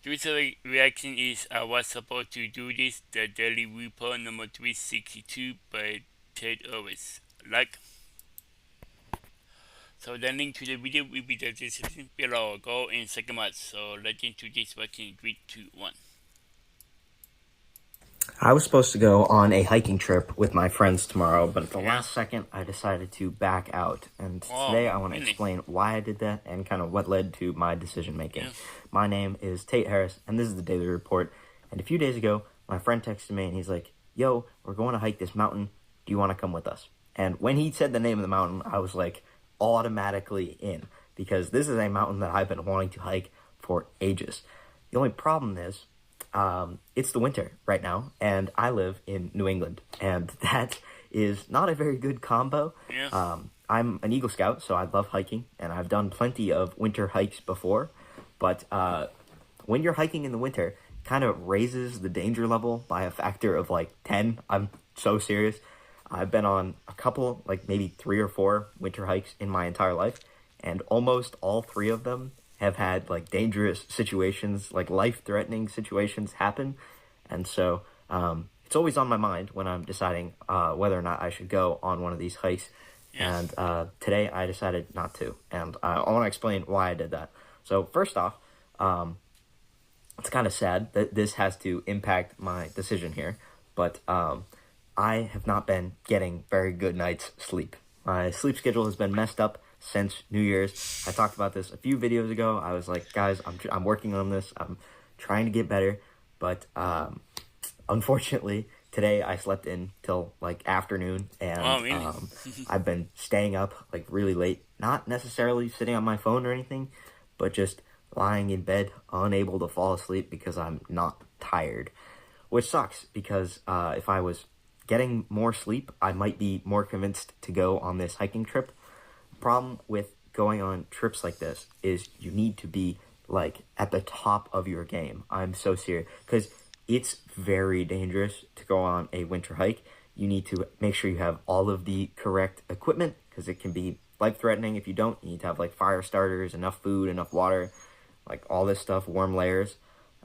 This reaction is I was supposed to do this, the Daily Report number 362 by Ted Owens. Like, so the link to the video will be the description below. Go in second month. So let's into this reaction in 3, 2, 1. I was supposed to go on a hiking trip with my friends tomorrow, but at the last second, I decided to back out. And today, I want to explain why I did that and kind of what led to my decision making. Yeah. My name is Tate Harris, and this is the Daily Report. And a few days ago, my friend texted me, and he's like, "Yo, we're going to hike this mountain. Do you want to come with us?" And when he said the name of the mountain, I was like automatically in, because this is a mountain that I've been wanting to hike for ages. The only problem is, it's the winter right now, and I live in New England, and that is not a very good combo. Yeah. I'm an Eagle Scout, so I love hiking, and I've done plenty of winter hikes before, but when you're hiking in the winter, it kind of raises the danger level by a factor of like 10. I'm so serious. I've been on a couple, like maybe 3 or 4 winter hikes in my entire life, and almost all 3 of them have had like dangerous situations, like life-threatening situations happen. And so it's always on my mind when I'm deciding whether or not I should go on one of these hikes. Yeah. And today I decided not to. And I want to explain why I did that. So first off, it's kind of sad that this has to impact my decision here, but I have not been getting very good night's sleep. My sleep schedule has been messed up since New Year's. I talked about this a few videos ago. I was like, guys, I'm working on this. I'm trying to get better, but unfortunately, today I slept in till like afternoon, and Really? I've been staying up like really late. Not necessarily sitting on my phone or anything, but just lying in bed, unable to fall asleep because I'm not tired, which sucks because if I was getting more sleep, I might be more convinced to go on this hiking trip. Problem with going on trips like this is you need to be like at the top of your game. I'm so serious, because it's very dangerous to go on a winter hike. You need to make sure you have all of the correct equipment, because it can be life-threatening if you don't. You need to have like fire starters, enough food, enough water, like all this stuff, warm layers.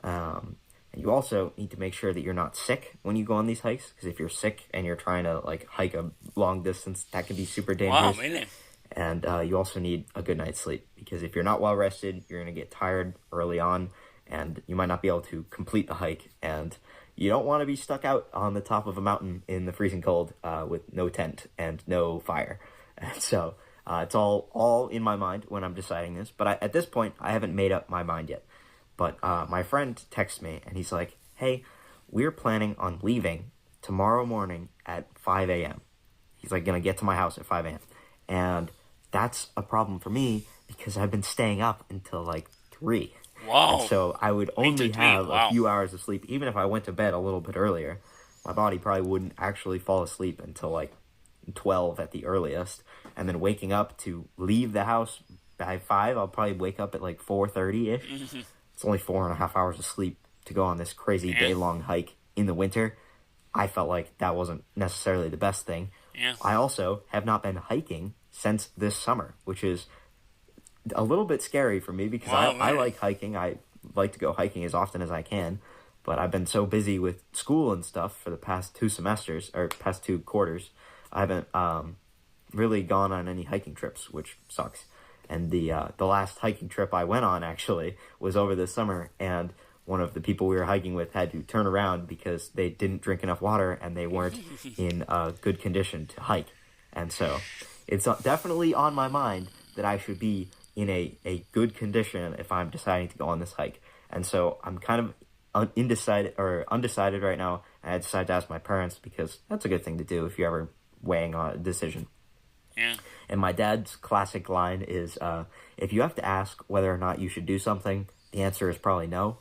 And you also need to make sure that you're not sick when you go on these hikes, because if you're sick and you're trying to like hike a long distance, that can be super dangerous. Really? And you also need a good night's sleep, because if you're not well rested, you're going to get tired early on, and you might not be able to complete the hike. And you don't want to be stuck out on the top of a mountain in the freezing cold with no tent and no fire. And so it's all in my mind when I'm deciding this. But at this point, I haven't made up my mind yet. But my friend texts me, and he's like, "Hey, we're planning on leaving tomorrow morning at 5 a.m. He's like going to get to my house at 5 a.m. And that's a problem for me, because I've been staying up until like 3. Wow. And so I would only have a few hours of sleep. Even if I went to bed a little bit earlier, my body probably wouldn't actually fall asleep until like 12 at the earliest. And then waking up to leave the house by 5, I'll probably wake up at like 4:30-ish. It's only 4.5 hours of sleep to go on this crazy day-long hike in the winter. I felt like that wasn't necessarily the best thing. Yeah. I also have not been hiking since this summer, which is a little bit scary for me, because I like hiking. I like to go hiking as often as I can, but I've been so busy with school and stuff for the past 2 semesters, or past 2 quarters. I haven't really gone on any hiking trips, which sucks. And the last hiking trip I went on, actually, was over this summer, and one of the people we were hiking with had to turn around because they didn't drink enough water and they weren't in good condition to hike. And so it's definitely on my mind that I should be in a good condition if I'm deciding to go on this hike. And so I'm kind of undecided right now. And I decided to ask my parents, because that's a good thing to do if you're ever weighing on a decision. Yeah. And my dad's classic line is, if you have to ask whether or not you should do something, the answer is probably no,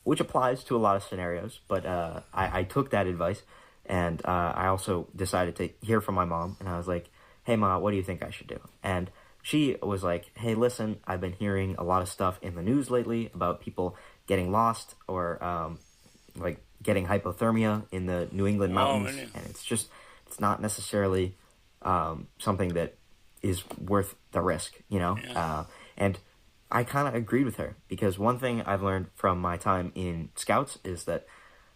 which applies to a lot of scenarios. But I took that advice, and I also decided to hear from my mom. And I was like, "Hey, Ma, what do you think I should do?" And she was like, "Hey, listen, I've been hearing a lot of stuff in the news lately about people getting lost or like getting hypothermia in the New England mountains. Really? And it's not necessarily something that is worth the risk, you know?" Yeah. And I kind of agreed with her because one thing I've learned from my time in Scouts is that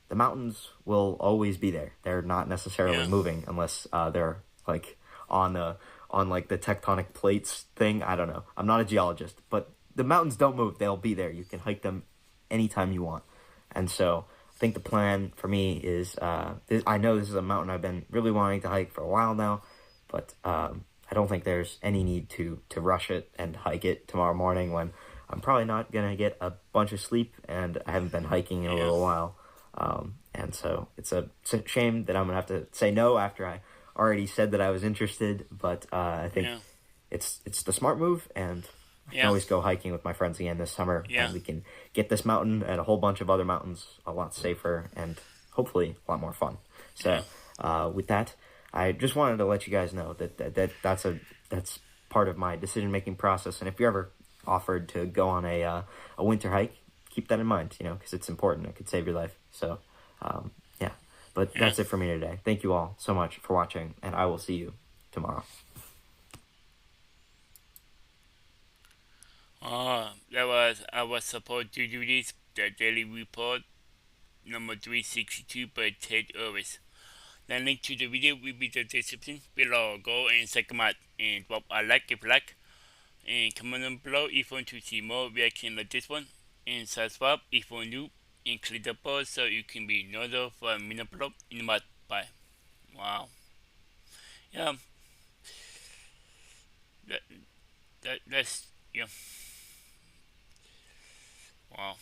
the mountains will always be there. They're not necessarily Yeah. moving unless they're like on the on like the tectonic plates thing. I don't know. I'm not a geologist, but the mountains don't move. They'll be there. You can hike them anytime you want. And so I think the plan for me is I know this is a mountain I've been really wanting to hike for a while now, but I don't think there's any need to rush it and hike it tomorrow morning when I'm probably not gonna get a bunch of sleep and I haven't been hiking in a Yeah. little while. And so it's a shame that I'm gonna have to say no after I already said that I was interested. But I think Yeah. it's the smart move, and I can Yeah. always go hiking with my friends again this summer, Yeah. and we can get this mountain and a whole bunch of other mountains a lot safer and hopefully a lot more fun. Yeah. So with that, I just wanted to let you guys know that's part of my decision making process. And if you're ever offered to go on a winter hike, keep that in mind, because it's important. It could save your life. So yeah, but Yeah. that's it for me today. Thank you all so much for watching, and I will see you tomorrow. I was supposed to do this, the daily report number 362 by Ted Irvis. The link to the video will be the description below. Go and check them out and drop a like if you like. And comment down below if you want to see more reaction like this one. And subscribe if you're new. And click the bell so you can be notified for a minute upload in a month. Bye. Wow. Yeah. That, that's, yeah. Wow.